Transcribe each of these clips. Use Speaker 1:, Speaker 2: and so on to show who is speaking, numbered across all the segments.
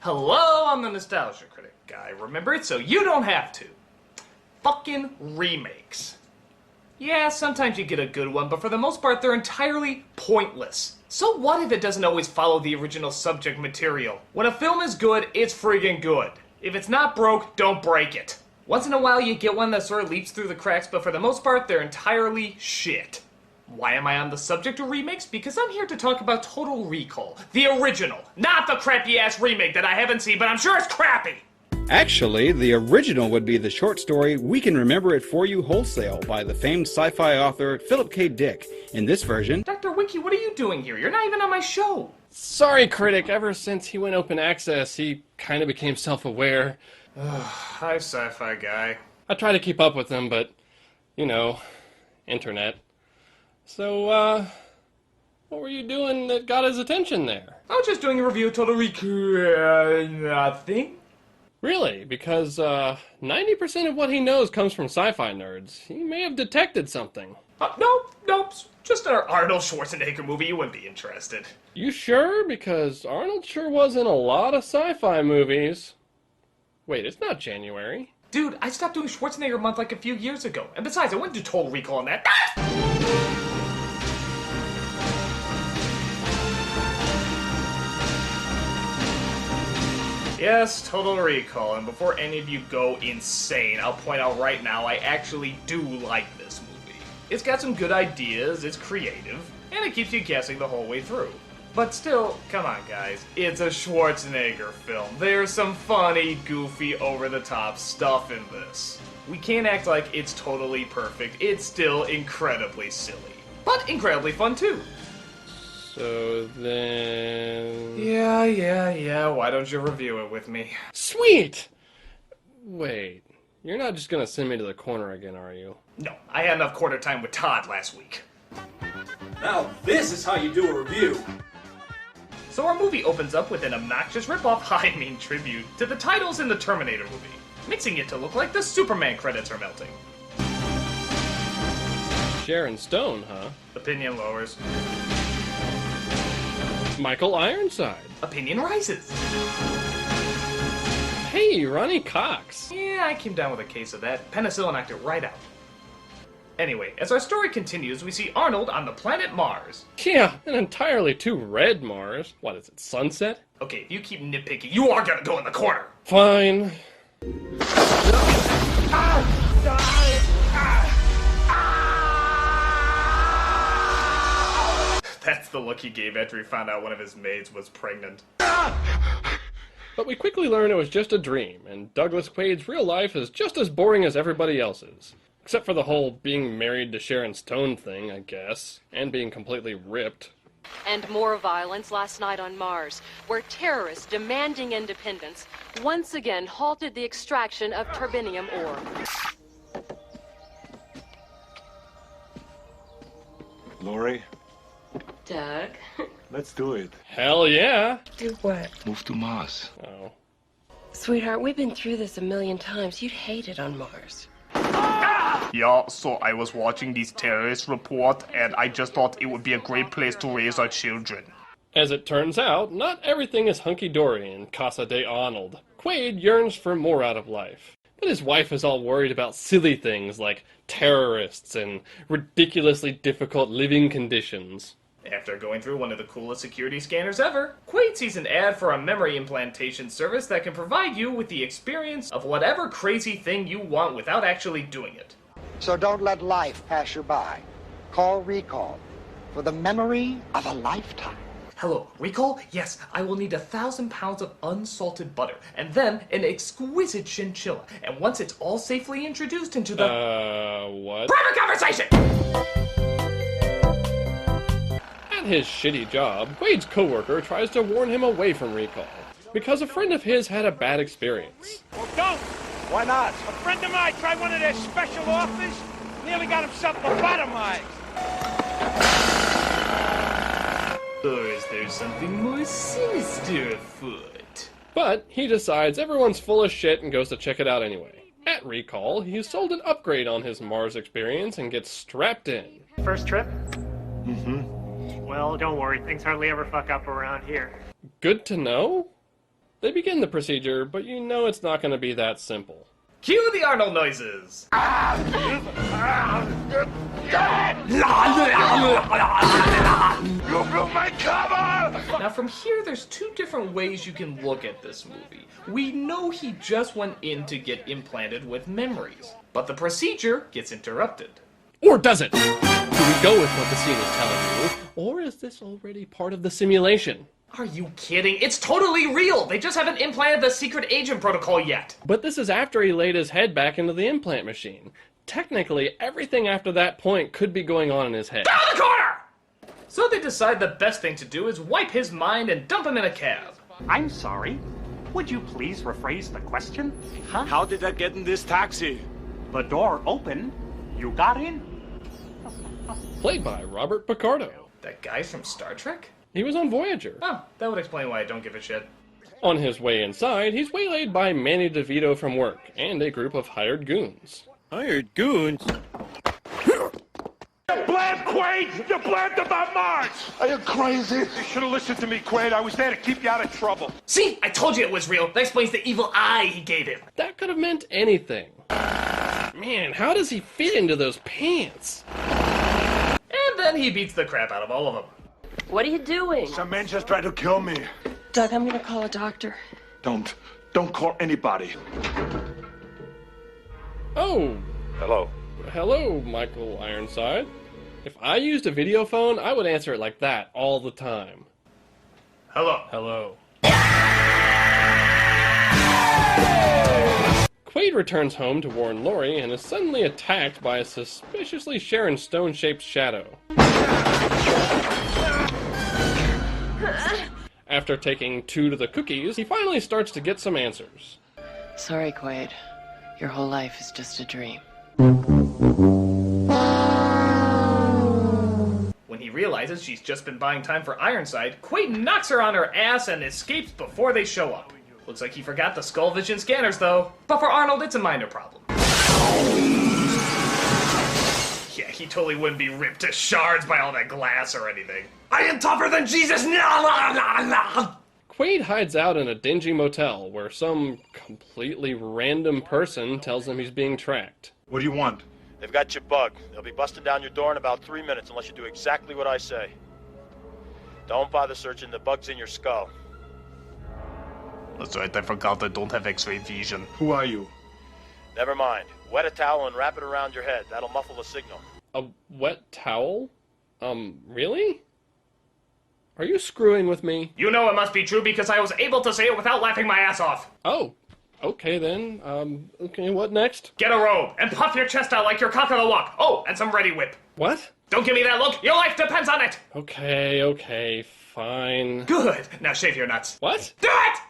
Speaker 1: Hello, I'm the Nostalgia Critic guy. Remember it so you don't have to. Fucking remakes. Yeah, sometimes you get a good one, but for the most part, they're entirely pointless. So what if it doesn't always follow the original subject material? When a film is good, it's friggin' good. If it's not broke, don't break it. Once in a while, you get one that sort of leaps through the cracks, but for the most part, they're entirely shit. Why am I on the subject of remakes? Because I'm here to talk about Total Recall. The original. Not the crappy-ass remake that I haven't seen, but I'm sure it's crappy!
Speaker 2: Actually, the original would be the short story We Can Remember It For You Wholesale by the famed sci-fi author Philip K. Dick. In this version...
Speaker 1: Dr. Wiki, what are you doing here? You're not even on my show!
Speaker 3: Sorry, Critic. Ever since he went open access, he kind of became self-aware.
Speaker 1: Hi, Sci-Fi guy.
Speaker 3: I try to keep up with him, but, you know, internet. So, what were you doing that got his attention there?
Speaker 1: I was just doing a review of Total Recall... nothing?
Speaker 3: Really? Because, 90% of what he knows comes from sci-fi nerds. He may have detected something.
Speaker 1: Nope. Just an Arnold Schwarzenegger movie, you wouldn't be interested.
Speaker 3: You sure? Because Arnold sure was in a lot of sci-fi movies. Wait, it's not January.
Speaker 1: Dude, I stopped doing Schwarzenegger month like a few years ago. And besides, I wouldn't do Total Recall on that. Yes, Total Recall, and before any of you go insane, I'll point out right now I actually do like this movie. It's got some good ideas, it's creative, and it keeps you guessing the whole way through. But still, come on guys, it's a Schwarzenegger film. There's some funny, goofy, over-the-top stuff in this. We can't act like it's totally perfect, it's still incredibly silly. But incredibly fun too.
Speaker 3: So then...
Speaker 1: Yeah, why don't you review it with me?
Speaker 3: Sweet! Wait, you're not just gonna send me to the corner again, are you?
Speaker 1: No, I had enough quarter time with Todd last week.
Speaker 4: Now this is how you do a review.
Speaker 1: So our movie opens up with an obnoxious ripoff, tribute, to the titles in the Terminator movie, mixing it to look like the Superman credits are melting.
Speaker 3: Sharon Stone, huh?
Speaker 1: Opinion lowers.
Speaker 3: Michael Ironside.
Speaker 1: Opinion rises.
Speaker 3: Hey, Ronnie Cox.
Speaker 1: Yeah, I came down with a case of that. Penicillin knocked it right out. Anyway, as our story continues, we see Arnold on the planet Mars.
Speaker 3: Yeah, an entirely too red Mars. What is it, sunset?
Speaker 1: Okay, if you keep nitpicking, you are gonna go in the corner.
Speaker 3: Fine.
Speaker 1: That's the look he gave after he found out one of his maids was pregnant.
Speaker 3: But we quickly learn it was just a dream, and Douglas Quaid's real life is just as boring as everybody else's. Except for the whole being married to Sharon Stone thing, I guess, and being completely ripped.
Speaker 5: And more violence last night on Mars, where terrorists demanding independence once again halted the extraction of turbinium ore.
Speaker 6: Lori,
Speaker 5: Doug?
Speaker 6: let's do it.
Speaker 3: Hell yeah!
Speaker 7: Do what?
Speaker 6: Move to Mars.
Speaker 3: Oh.
Speaker 7: Sweetheart, we've been through this a million times. You'd hate it on Mars.
Speaker 1: Yeah, so I was watching these terrorist report, and I just thought it would be a great place to raise our children.
Speaker 3: As it turns out, not everything is hunky-dory in Casa de Arnold. Quaid yearns for more out of life. But his wife is all worried about silly things like terrorists and ridiculously difficult living conditions.
Speaker 1: After going through one of the coolest security scanners ever, Quaid sees an ad for a memory implantation service that can provide you with the experience of whatever crazy thing you want without actually doing it.
Speaker 8: So don't let life pass you by. Call Recall for the memory of a lifetime.
Speaker 1: Hello, Recall? Yes, I will need 1,000 pounds of unsalted butter, and then an exquisite chinchilla. And once it's all safely introduced into the...
Speaker 3: What?
Speaker 1: Private conversation!
Speaker 3: At his shitty job, Quaid's coworker tries to warn him away from Recall, because a friend of his had a bad experience.
Speaker 9: Well, don't!
Speaker 4: Why not?
Speaker 9: A friend of mine tried one of their special offers, nearly got himself lobotomized.
Speaker 1: Or is there something more sinister afoot?
Speaker 3: But he decides everyone's full of shit and goes to check it out anyway. At Recall, he's sold an upgrade on his Mars experience and gets strapped in.
Speaker 10: First trip?
Speaker 6: Mm-hmm.
Speaker 10: Well, don't worry, things hardly ever fuck up around here.
Speaker 3: Good to know? They begin the procedure, but you know it's not going to be that simple.
Speaker 1: Cue the Arnold noises!
Speaker 9: You blew my cover!
Speaker 1: Now from here, there's two different ways you can look at this movie. We know he just went in to get implanted with memories, but the procedure gets interrupted.
Speaker 3: Or does it? Do we go with what the scene is telling you, or is this already part of the simulation?
Speaker 1: Are you kidding? It's totally real! They just haven't implanted the secret agent protocol yet!
Speaker 3: But this is after he laid his head back into the implant machine. Technically, everything after that point could be going on in his head.
Speaker 1: Down the corner! So they decide the best thing to do is wipe his mind and dump him in a cab.
Speaker 10: I'm sorry. Would you please rephrase the question? Huh?
Speaker 4: How did I get in this taxi?
Speaker 10: The door opened. You got in.
Speaker 3: Played by Robert Picardo.
Speaker 1: That guy from Star Trek?
Speaker 3: He was on Voyager.
Speaker 1: Oh, that would explain why I don't give a shit.
Speaker 3: On his way inside, he's waylaid by Manny DeVito from work and a group of hired goons.
Speaker 6: Hired goons?
Speaker 9: You blamed Quaid! You blamed about Mars!
Speaker 11: Are you crazy?
Speaker 9: You should have listened to me, Quaid. I was there to keep you out of trouble.
Speaker 1: See? I told you it was real. That explains the evil eye he gave him.
Speaker 3: That could have meant anything. Man, how does he fit into those pants?
Speaker 1: And then he beats the crap out of all of them.
Speaker 7: What are you doing?
Speaker 11: Some men just tried to kill me.
Speaker 7: Doug, I'm gonna call a doctor.
Speaker 11: Don't call anybody.
Speaker 3: Oh.
Speaker 11: Hello.
Speaker 3: Hello, Michael Ironside. If I used a video phone, I would answer it like that all the time.
Speaker 1: Hello.
Speaker 3: Hello. Quaid returns home to warn Laurie and is suddenly attacked by a suspiciously Sharon Stone-shaped shadow. After taking 2 to the cookies, he finally starts to get some answers.
Speaker 7: Sorry, Quaid. Your whole life is just a dream.
Speaker 1: When he realizes she's just been buying time for Ironside, Quaid knocks her on her ass and escapes before they show up. Looks like he forgot the Skull Vision scanners, though. But for Arnold, it's a minor problem. Yeah, he totally wouldn't be ripped to shards by all that glass or anything. I am tougher than Jesus!
Speaker 3: Quaid hides out in a dingy motel where some completely random person tells him he's being tracked.
Speaker 11: What do you want?
Speaker 12: They've got you bugged. They'll be busting down your door in about 3 minutes unless you do exactly what I say. Don't bother searching. The bug's in your skull.
Speaker 1: That's right, I forgot I don't have X-ray vision.
Speaker 11: Who are you?
Speaker 12: Never mind. Wet a towel and wrap it around your head. That'll muffle the signal.
Speaker 3: A wet towel? Really? Are you screwing with me?
Speaker 1: You know it must be true because I was able to say it without laughing my ass off.
Speaker 3: Oh, okay then. Okay, what next?
Speaker 1: Get a robe and puff your chest out like your cock of the walk. Oh, and some ready whip.
Speaker 3: What?
Speaker 1: Don't give me that look. Your life depends on it.
Speaker 3: Okay, fine.
Speaker 1: Good. Now shave your nuts.
Speaker 3: What?
Speaker 1: Do it!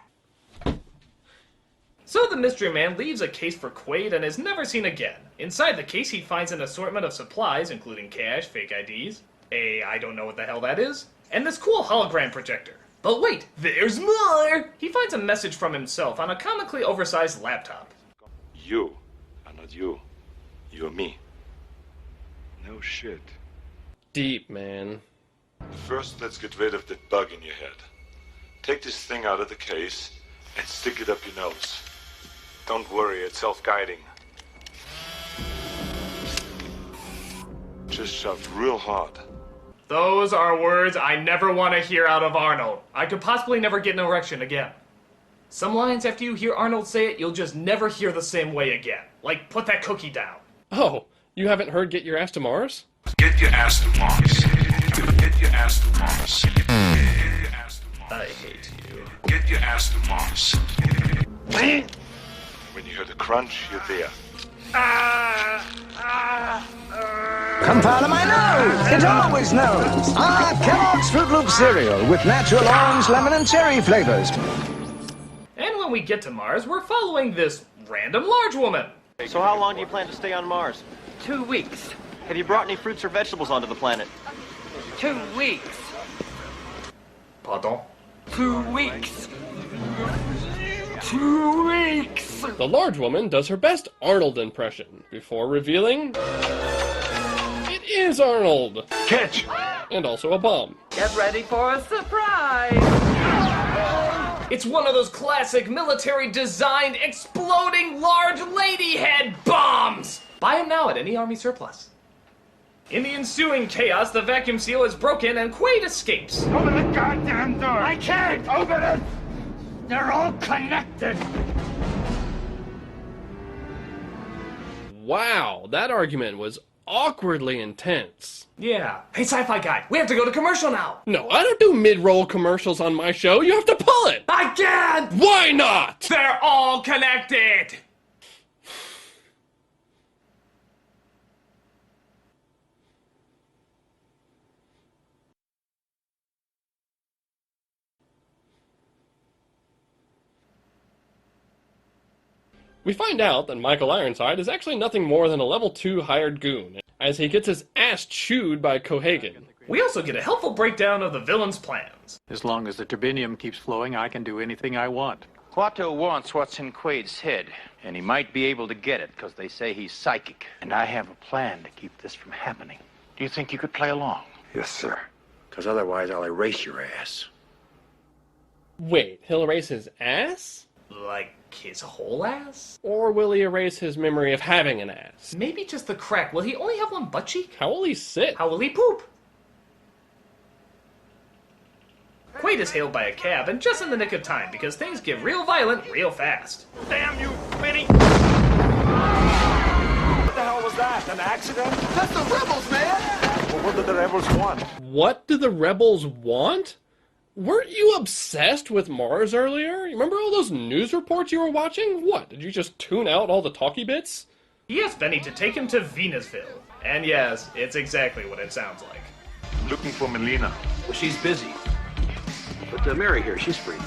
Speaker 1: So the mystery man leaves a case for Quaid and is never seen again. Inside the case, he finds an assortment of supplies, including cash, fake IDs, I don't know what the hell that is, and this cool hologram projector. But wait, there's more! He finds a message from himself on a comically oversized laptop.
Speaker 11: You are not you. You're me. No shit.
Speaker 3: Deep, man.
Speaker 11: First, let's get rid of that bug in your head. Take this thing out of the case and stick it up your nose. Don't worry, it's self-guiding. Just shove real hard.
Speaker 1: Those are words I never want to hear out of Arnold. I could possibly never get an erection again. Some lines after you hear Arnold say it, you'll just never hear the same way again. Like, put that cookie down.
Speaker 3: Oh, you haven't heard Get Your Ass to Mars?
Speaker 11: Get your ass to Mars. Get your ass to Mars. Get your ass to Mars.
Speaker 1: I hate you.
Speaker 11: Get your ass to Mars. When you hear the crunch, you're there.
Speaker 13: Come follow my nose. It always knows. Kellogg's Fruit Loop cereal with natural orange, lemon, and cherry flavors.
Speaker 1: And when we get to Mars, we're following this random large woman.
Speaker 14: So how long do you plan to stay on Mars?
Speaker 7: 2 weeks.
Speaker 14: Have you brought any fruits or vegetables onto the planet?
Speaker 7: 2 weeks.
Speaker 1: Pardon?
Speaker 7: 2 weeks. 2 weeks.
Speaker 3: The large woman does her best Arnold impression before revealing it is Arnold.
Speaker 11: Catch!
Speaker 3: And also a bomb.
Speaker 7: Get ready for a surprise.
Speaker 1: It's one of those classic military-designed exploding large lady head bombs! Buy them now at any army surplus. In the ensuing chaos, the vacuum seal is broken and Quaid escapes.
Speaker 9: Open the goddamn door! I can't! Open it! They're all connected!
Speaker 3: Wow, that argument was awkwardly intense.
Speaker 1: Yeah. Hey, Sci-Fi guy, we have to go to commercial now!
Speaker 3: No, I don't do mid-roll commercials on my show. You have to pull it!
Speaker 1: I can't!
Speaker 3: Why not?
Speaker 1: They're all connected!
Speaker 3: We find out that Michael Ironside is actually nothing more than a level 2 hired goon, as he gets his ass chewed by Cohagen.
Speaker 1: We also get a helpful breakdown of the villain's plans.
Speaker 15: As long as the turbinium keeps flowing, I can do anything I want.
Speaker 16: Quato wants what's in Quaid's head, and he might be able to get it, because they say he's psychic. And I have a plan to keep this from happening. Do you think you could play along?
Speaker 6: Yes, sir.
Speaker 16: Because otherwise I'll erase your ass.
Speaker 3: Wait, he'll erase his ass?
Speaker 1: Like his whole ass?
Speaker 3: Or will he erase his memory of having an ass?
Speaker 1: Maybe just the crack. Will he only have one butt cheek?
Speaker 3: How will he sit?
Speaker 1: How will he poop? Quaid is hailed by a cab, and just in the nick of time, because things get real violent real fast.
Speaker 9: Damn you, Vinny!
Speaker 4: What the hell was that? An accident?
Speaker 9: That's the rebels, man!
Speaker 4: Well, what do the rebels want?
Speaker 3: What do the rebels want? Weren't you obsessed with Mars earlier? Remember all those news reports you were watching? What, did you just tune out all the talky bits?
Speaker 1: He asks Benny to take him to Venusville. And yes, it's exactly what it sounds like.
Speaker 11: I'm looking for Melina.
Speaker 16: Well, she's busy. But Mary here, she's free.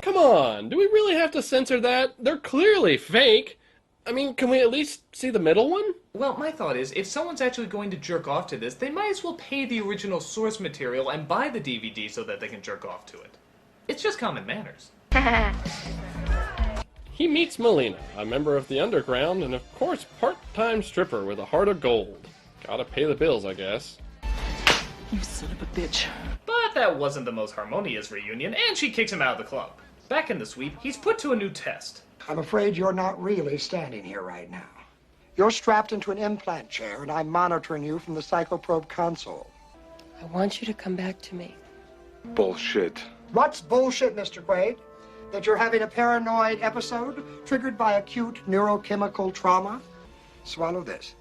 Speaker 3: Come on, do we really have to censor that? They're clearly fake. I mean, can we at least see the middle one?
Speaker 1: Well, my thought is, if someone's actually going to jerk off to this, they might as well pay the original source material and buy the DVD so that they can jerk off to it. It's just common manners.
Speaker 3: He meets Melina, a member of the underground, and of course part-time stripper with a heart of gold. Gotta pay the bills, I guess.
Speaker 7: You son of a bitch.
Speaker 1: But that wasn't the most harmonious reunion, and she kicks him out of the club. Back in the suite, he's put to a new test.
Speaker 8: I'm afraid you're not really standing here right now. You're strapped into an implant chair, and I'm monitoring you from the psychoprobe console.
Speaker 7: I want you to come back to me.
Speaker 11: Bullshit.
Speaker 8: What's bullshit, Mr. Quaid? That you're having a paranoid episode triggered by acute neurochemical trauma? Swallow this.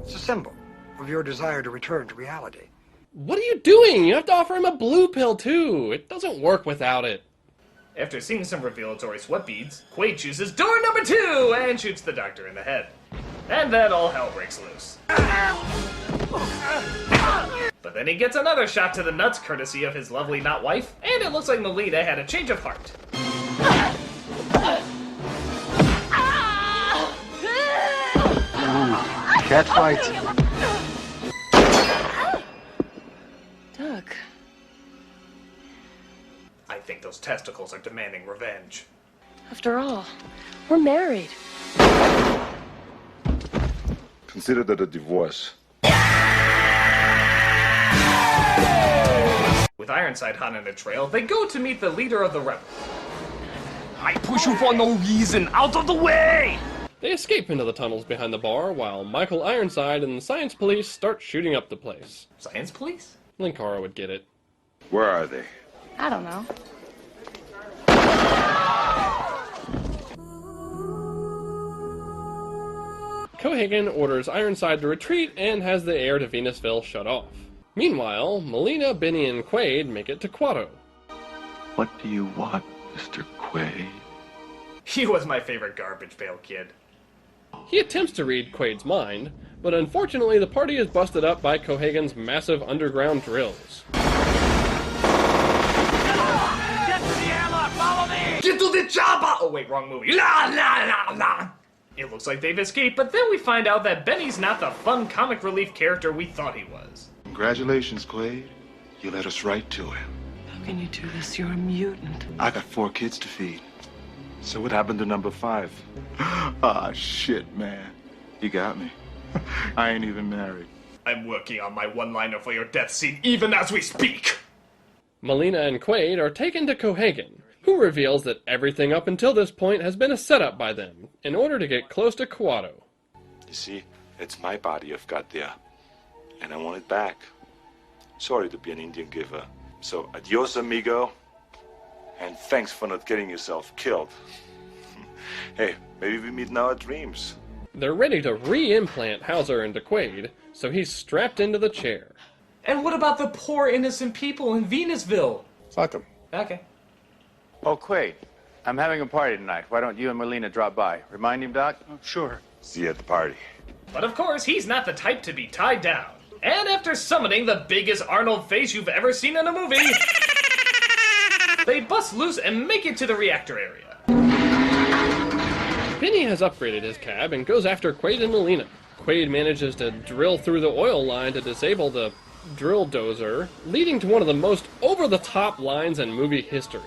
Speaker 8: It's a symbol of your desire to return to reality.
Speaker 3: What are you doing? You have to offer him a blue pill, too. It doesn't work without it.
Speaker 1: After seeing some revelatory sweat beads, Quaid chooses door number 2 and shoots the doctor in the head. And then all hell breaks loose. But then he gets another shot to the nuts courtesy of his lovely not wife, and it looks like Melina had a change of heart.
Speaker 6: Cat fight.
Speaker 7: Doug.
Speaker 1: I think those testicles are demanding revenge.
Speaker 7: After all, we're married.
Speaker 11: Consider that a divorce.
Speaker 1: With Ironside hot on the trail, they go to meet the leader of the rebels. I push you for no reason! Out of the way!
Speaker 3: They escape into the tunnels behind the bar, while Michael Ironside and the science police start shooting up the place.
Speaker 1: Science police?
Speaker 3: Linkara would get it.
Speaker 11: Where are they?
Speaker 17: I don't know.
Speaker 3: Cohagen orders Ironside to retreat and has the air to Venusville shut off. Meanwhile, Melina, Benny, and Quaid make it to Quato.
Speaker 6: What do you want, Mr. Quaid?
Speaker 1: He was my favorite garbage pail kid.
Speaker 3: He attempts to read Quaid's mind, but unfortunately the party is busted up by Cohagen's massive underground drills.
Speaker 9: Get to the airlock! Follow me!
Speaker 1: Get to the Jabba! Oh wait, wrong movie. La la la la! It looks like they've escaped, but then we find out that Benny's not the fun comic relief character we thought he was.
Speaker 6: Congratulations, Quaid. You led us right to him.
Speaker 7: How can you do this? You're a mutant.
Speaker 6: I got 4 kids to feed. So what happened to number 5? Ah, shit, man. You got me. I ain't even married.
Speaker 1: I'm working on my one-liner for your death scene even as we speak.
Speaker 3: Melina and Quaid are taken to Cohagen, who reveals that everything up until this point has been a setup by them in order to get close to Kuato.
Speaker 11: You see, it's my body you've got there, and I want it back. Sorry to be an Indian giver. So, adios, amigo, and thanks for not getting yourself killed. Hey, maybe we meet in our dreams.
Speaker 3: They're ready to re-implant Hauser into Quaid, so he's strapped into the chair.
Speaker 1: And what about the poor innocent people in Venusville?
Speaker 16: Fuck them.
Speaker 1: Okay.
Speaker 16: Oh, Quaid, I'm having a party tonight. Why don't you and Melina drop by? Remind him, Doc?
Speaker 6: Oh, sure. See you at the party.
Speaker 1: But of course, he's not the type to be tied down. And after summoning the biggest Arnold face you've ever seen in a movie, they bust loose and make it to the reactor area.
Speaker 3: Vinny has upgraded his cab and goes after Quaid and Melina. Quaid manages to drill through the oil line to disable the drill dozer, leading to one of the most over-the-top lines in movie history.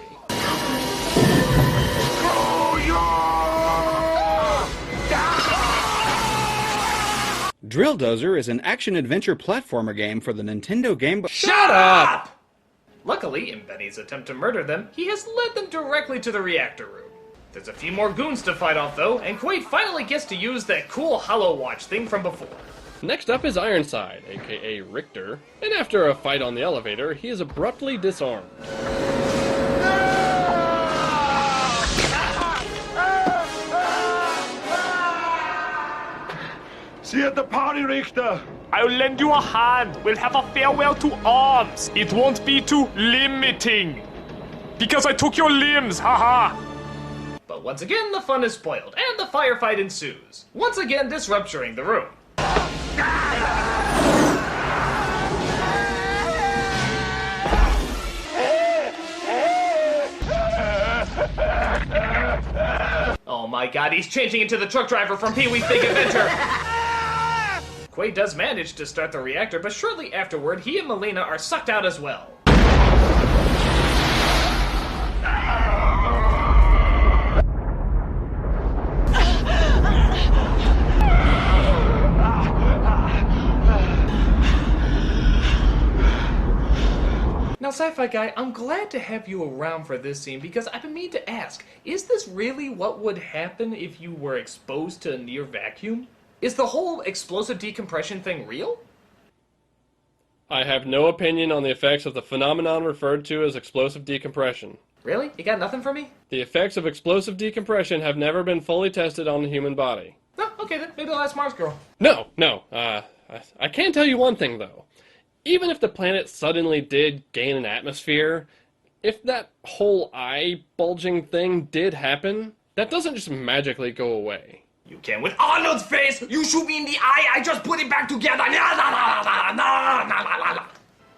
Speaker 2: Drill Dozer is an action-adventure platformer game for the Nintendo Game Boy.
Speaker 1: Shut up! Luckily, in Benny's attempt to murder them, he has led them directly to the reactor room. There's a few more goons to fight off, though, and Quaid finally gets to use that cool Hollow Watch thing from before.
Speaker 3: Next up is Ironside, aka Richter, and after a fight on the elevator, he is abruptly disarmed.
Speaker 6: See you at the party, Richter.
Speaker 9: I'll lend you a hand. We'll have a farewell to arms. It won't be too limiting. Because I took your limbs, haha.
Speaker 1: But once again, the fun is spoiled, and the firefight ensues, once again disrupturing the room. Oh my god, he's changing into the truck driver from Pee-wee's Big Adventure! Quaid does manage to start the reactor, but shortly afterward, he and Melina are sucked out as well. Now, Sci-Fi Guy, I'm glad to have you around for this scene because I've been meaning to ask, is this really what would happen if you were exposed to a near vacuum? Is the whole explosive decompression thing real?
Speaker 3: I have no opinion on the effects of the phenomenon referred to as explosive decompression.
Speaker 1: Really? You got nothing for me?
Speaker 3: The effects of explosive decompression have never been fully tested on the human body.
Speaker 1: Oh, okay then. Maybe I'll ask Mars Girl.
Speaker 3: No. I can tell you one thing, though. Even if the planet suddenly did gain an atmosphere, if that whole eye bulging thing did happen, that doesn't just magically go away.
Speaker 1: You can with Arnold's face! You shoot me in the eye, I just put it back together!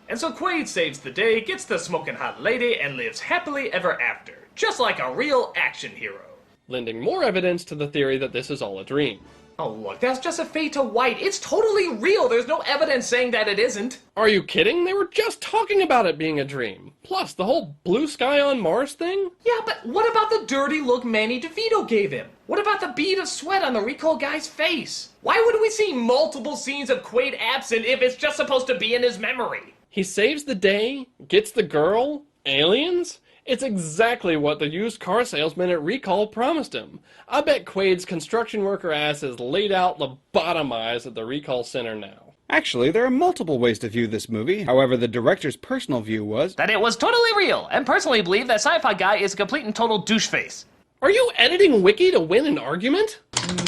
Speaker 1: And so Quaid saves the day, gets the smoking hot lady, and lives happily ever after. Just like a real action hero.
Speaker 3: Lending more evidence to the theory that this is all a dream.
Speaker 1: Oh look, that's just a fade to white. It's totally real. There's no evidence saying that it isn't.
Speaker 3: Are you kidding? They were just talking about it being a dream. Plus, the whole blue sky on Mars thing?
Speaker 1: Yeah, but what about the dirty look Manny DeVito gave him? What about the bead of sweat on the recall guy's face? Why would we see multiple scenes of Quaid absent if it's just supposed to be in his memory?
Speaker 3: He saves the day, gets the girl, aliens? It's exactly what the used car salesman at Recall promised him. I bet Quaid's construction worker ass is laid out lobotomized at the Recall Center now.
Speaker 2: Actually, there are multiple ways to view this movie. However, the director's personal view was
Speaker 1: that it was totally real, and personally believe that Sci-Fi Guy is a complete and total douche face.
Speaker 3: Are you editing Wiki to win an argument?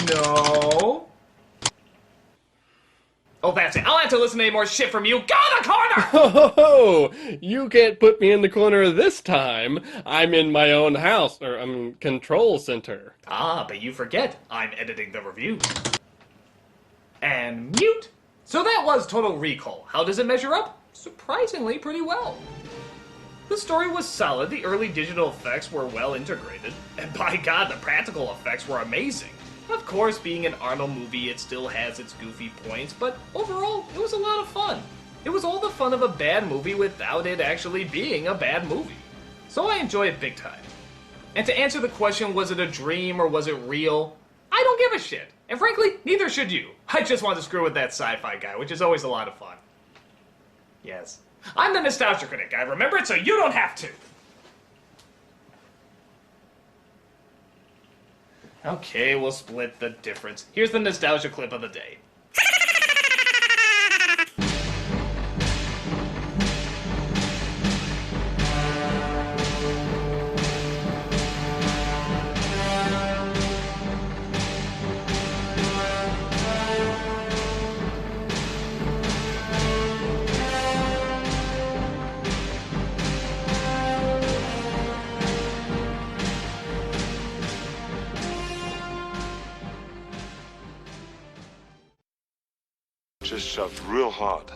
Speaker 1: No. Oh, that's it. I'll have to listen to any more shit from you. Go to the corner!
Speaker 3: Oh, you can't put me in the corner this time. I'm in my own house, or control center.
Speaker 1: Ah, but you forget. I'm editing the review. And mute. So that was Total Recall. How does it measure up? Surprisingly pretty well. The story was solid, the early digital effects were well integrated, and by God, the practical effects were amazing. Of course, being an Arnold movie, it still has its goofy points, but overall, it was a lot of fun. It was all the fun of a bad movie without it actually being a bad movie. So I enjoy it big time. And to answer the question, was it a dream or was it real? I don't give a shit. And frankly, neither should you. I just want to screw with that Sci-Fi Guy, which is always a lot of fun. Yes. I'm the Nostalgia Critic guy. Remember it so you don't have to. Okay, we'll split the difference. Here's the nostalgia clip of the day.
Speaker 11: Just shoved real hard.